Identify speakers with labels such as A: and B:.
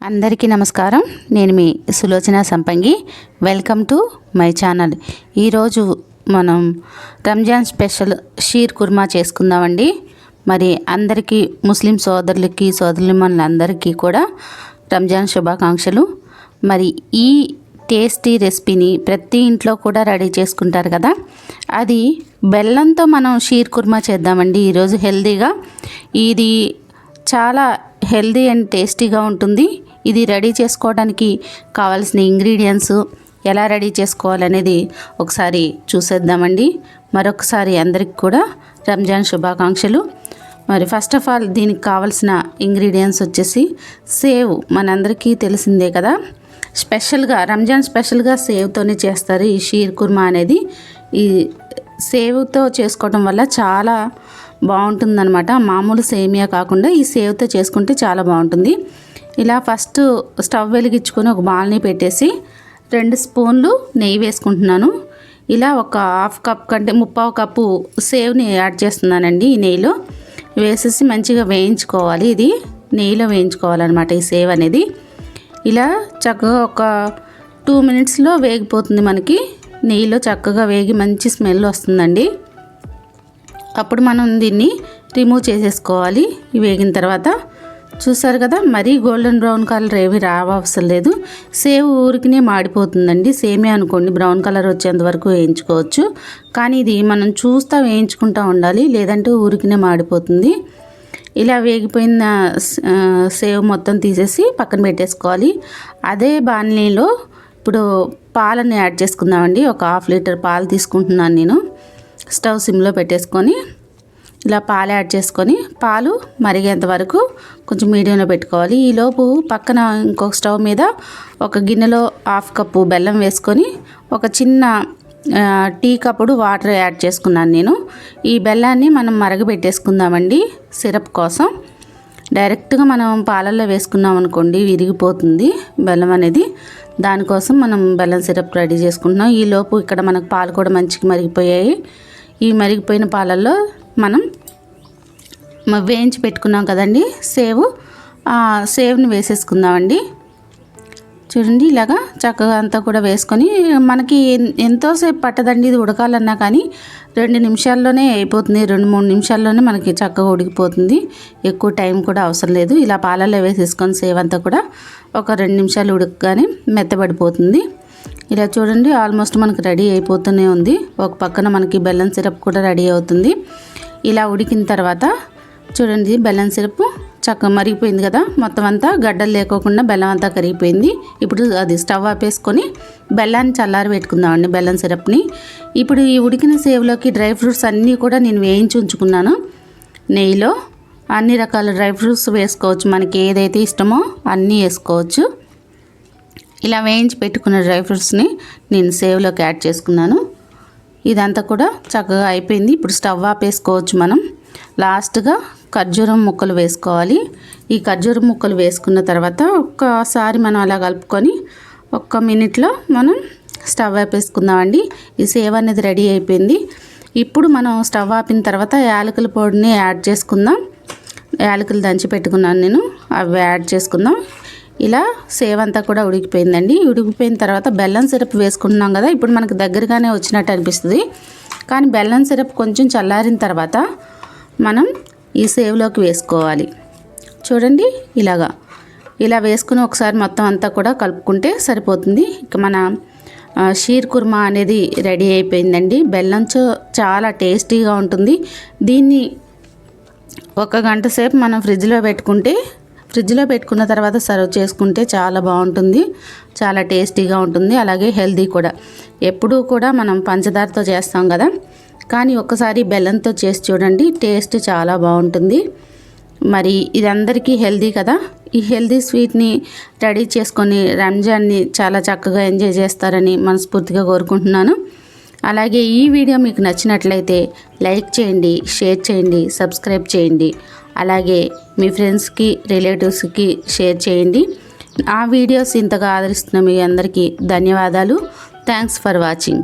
A: అందరికీ నమస్కారం. నేను మీ సులోచన సంపంగి. Welcome to my channel. ఈరోజు మనం రంజాన్ స్పెషల్ షీర్ కుర్మా చేసుకుందామండి. మరి అందరికీ ముస్లిం సోదరులకి సోదరులమ్మలందరికీ కూడా రంజాన్ శుభాకాంక్షలు. మరి ఈ టేస్టీ రెసిపీని ప్రతి ఇంట్లో కూడా రెడీ చేసుకుంటారు కదా, అది బెల్లంతో మనం షీర్ కుర్మా చేద్దామండి ఈరోజు హెల్తీగా. ఇది చాలా హెల్తీ అండ్ టేస్టీగా ఉంటుంది. ఇది రెడీ చేసుకోవడానికి కావాల్సిన ఇంగ్రీడియంట్స్ ఎలా రెడీ చేసుకోవాలనేది ఒకసారి చూసేద్దామండి. మరొకసారి అందరికి కూడా రంజాన్ శుభాకాంక్షలు. మరి ఫస్ట్ ఆఫ్ ఆల్ దీనికి కావాల్సిన ఇంగ్రీడియంట్స్ వచ్చేసి సేవ్. మనందరికీ తెలిసిందే కదా, స్పెషల్గా రంజాన్ స్పెషల్గా సేవ్తోనే చేస్తారు ఈ షీర్ కుర్మా అనేది. ఈ సేవ్తో చేసుకోవడం వల్ల చాలా బాగుంటుందన్నమాట. మామూలు సేమియా కాకుండా ఈ సేవ్తో చేసుకుంటే చాలా బాగుంటుంది. ఇలా ఫస్ట్ స్టవ్ వెలిగించుకొని ఒక బాల్ని పెట్టేసి 2 స్పూన్లు నెయ్యి వేసుకుంటున్నాను. ఇలా ఒక హాఫ్ కప్ కంటే 1/2 కప్పు సేవ్ని యాడ్ చేస్తున్నానండి. ఈ నెయ్యిలో వేసేసి మంచిగా వేయించుకోవాలి. ఇది నెయ్యిలో వేయించుకోవాలన్నమాట ఈ సేవ్ అనేది. ఇలా చక్కగా ఒక 2 మినిట్స్లో వేగిపోతుంది. మనకి నెయ్యిలో చక్కగా వేగి మంచి స్మెల్ వస్తుందండి. అప్పుడు మనం దీన్ని రిమూవ్ చేసేసుకోవాలి. వేగిన తర్వాత చూసారు కదా, మరీ గోల్డెన్ బ్రౌన్ కలర్ ఏవి రావవసరం లేదు. సేవ్ ఊరికినే మాడిపోతుందండి. సేమే అనుకోండి బ్రౌన్ కలర్ వచ్చేంత వరకు వేయించుకోవచ్చు, కానీ ఇది మనం చూస్తూ వేయించుకుంటూ ఉండాలి, లేదంటే ఊరికినే మాడిపోతుంది. ఇలా వేగిపోయిన సేవ్ మొత్తం తీసేసి పక్కన పెట్టేసుకోవాలి. అదే బాణలిలో ఇప్పుడు పాలను యాడ్ చేసుకుందామండి. ఒక 1/2 లీటర్ పాలు తీసుకుంటున్నాను నేను. స్టవ్ సిమ్లో పెట్టేసుకొని ఇలా పాలు యాడ్ చేసుకొని పాలు మరిగేంత వరకు కొంచెం మీడియంలో పెట్టుకోవాలి. ఈలోపు పక్కన ఇంకొక స్టవ్ మీద ఒక గిన్నెలో 1/2 కప్పు బెల్లం వేసుకొని ఒక చిన్న టీ కప్పుడు వాటర్ యాడ్ చేసుకున్నాను నేను. ఈ బెల్లాన్ని మనం మరగబెట్టేసుకుందామండి సిరప్ కోసం. డైరెక్ట్గా మనం పాలల్లో వేసుకున్నాం అనుకోండి విరిగిపోతుంది బెల్లం అనేది. దానికోసం మనం బెల్లం సిరప్ రెడీ చేసుకుంటున్నాం. ఈలోపు ఇక్కడ మనకు పాలు కూడా మంచిగా మరిగిపోయాయి. ఈ మరిగిపోయిన పాలల్లో మనం వేయించి పెట్టుకున్నాం కదండి సేవ్ని వేసేసుకుందామండి. చూడండి, ఇలాగా చక్కగా అంతా కూడా వేసుకొని, మనకి ఎంతోసేపు పట్టదండి ఇది ఉడకాలన్నా, కానీ 2 నిమిషాల్లోనే అయిపోతుంది. 2-3 నిమిషాల్లోనే మనకి చక్కగా ఉడికిపోతుంది. ఎక్కువ టైం కూడా అవసరం లేదు. ఇలా పాలల్లో వేసేసుకొని సేవ్ అంతా కూడా ఒక 2 నిమిషాలు ఉడకగానే మెత్తబడిపోతుంది. ఇలా చూడండి, ఆల్మోస్ట్ మనకు రెడీ అయిపోతూనే ఉంది. ఒక పక్కన మనకి బెల్లం సిరప్ కూడా రెడీ అవుతుంది. ఇలా ఉడికిన తర్వాత చూడండి, బెల్లం సిరప్ చక్కగా మరిగిపోయింది కదా, మొత్తం అంతా గడ్డలు లేకోకుండా బెల్లం అంతా కరిగిపోయింది. ఇప్పుడు అది స్టవ్ ఆపేసుకొని బెల్లాన్ని చల్లారి పెట్టుకుందామండి, బెల్లం సిరప్ని. ఇప్పుడు ఈ ఉడికిన సేవ్లోకి డ్రై ఫ్రూట్స్ అన్నీ కూడా నేను వేయించి ఉంచుకున్నాను. నెయ్యిలో అన్ని రకాల డ్రై ఫ్రూట్స్ వేసుకోవచ్చు, మనకి ఏదైతే ఇష్టమో అన్నీ వేసుకోవచ్చు. ఇలా వేయించి పెట్టుకున్న డ్రై ఫ్రూట్స్ని నేను సేవ్లోకి యాడ్ చేసుకున్నాను. ఇదంతా కూడా చక్కగా అయిపోయింది. ఇప్పుడు స్టవ్ ఆపేసుకోవచ్చు. మనం లాస్ట్గా ఖర్జూరం ముక్కలు వేసుకోవాలి. ఈ ఖర్జూరం ముక్కలు వేసుకున్న తర్వాత ఒక్కసారి మనం అలా కలుపుకొని 1 మినిట్లో మనం స్టవ్ ఆపేసుకుందామండి. ఈ సేవ్ అనేది రెడీ అయిపోయింది. ఇప్పుడు మనం స్టవ్ ఆపిన తర్వాత యాలకుల పొడిని యాడ్ చేసుకుందాం. యాలకులు దంచి పెట్టుకున్నాను నేను, అవి యాడ్ చేసుకుందాం. ఇలా సేవ్ అంతా కూడా ఉడికిపోయిందండి. ఉడికిపోయిన తర్వాత బెల్లం సిరప్ వేసుకుంటున్నాం కదా, ఇప్పుడు మనకు దగ్గరగానే వచ్చినట్టు అనిపిస్తుంది. కానీ బెల్లం సిరప్ కొంచెం చల్లారిన తర్వాత మనం ఈ సేవ్లోకి వేసుకోవాలి. చూడండి, ఇలా వేసుకుని ఒకసారి మొత్తం అంతా కూడా కలుపుకుంటే సరిపోతుంది. ఇక మన షీర్ కుర్మా అనేది రెడీ అయిపోయిందండి. బెల్లంతో చాలా టేస్టీగా ఉంటుంది. దీన్ని 1 గంట సేపు మనం ఫ్రిడ్జ్లో పెట్టుకున్న తర్వాత సర్వ్ చేసుకుంటే చాలా బాగుంటుంది, చాలా టేస్టీగా ఉంటుంది, అలాగే హెల్తీ కూడా. ఎప్పుడూ కూడా మనం పంచదారతో చేస్తాం కదా, కానీ ఒక్కసారి బెల్లంతో చేసి చూడండి, టేస్ట్ చాలా బాగుంటుంది. మరి ఇది అందరికీ హెల్తీ కదా. ఈ హెల్తీ స్వీట్ని రెడీ చేసుకొని రంజాన్ని చాలా చక్కగా ఎంజాయ్ చేస్తారని మనస్ఫూర్తిగా కోరుకుంటున్నాను. అలాగే ఈ వీడియో మీకు నచ్చినట్లయితే లైక్ చేయండి, షేర్ చేయండి, సబ్స్క్రైబ్ చేయండి. అలాగే మీ ఫ్రెండ్స్కి రిలేటివ్స్కి షేర్ చేయండి. ఆ వీడియోస్ ఇంతగా ఆదరిస్తున్న మీ అందరికీ ధన్యవాదాలు. Thanks for watching.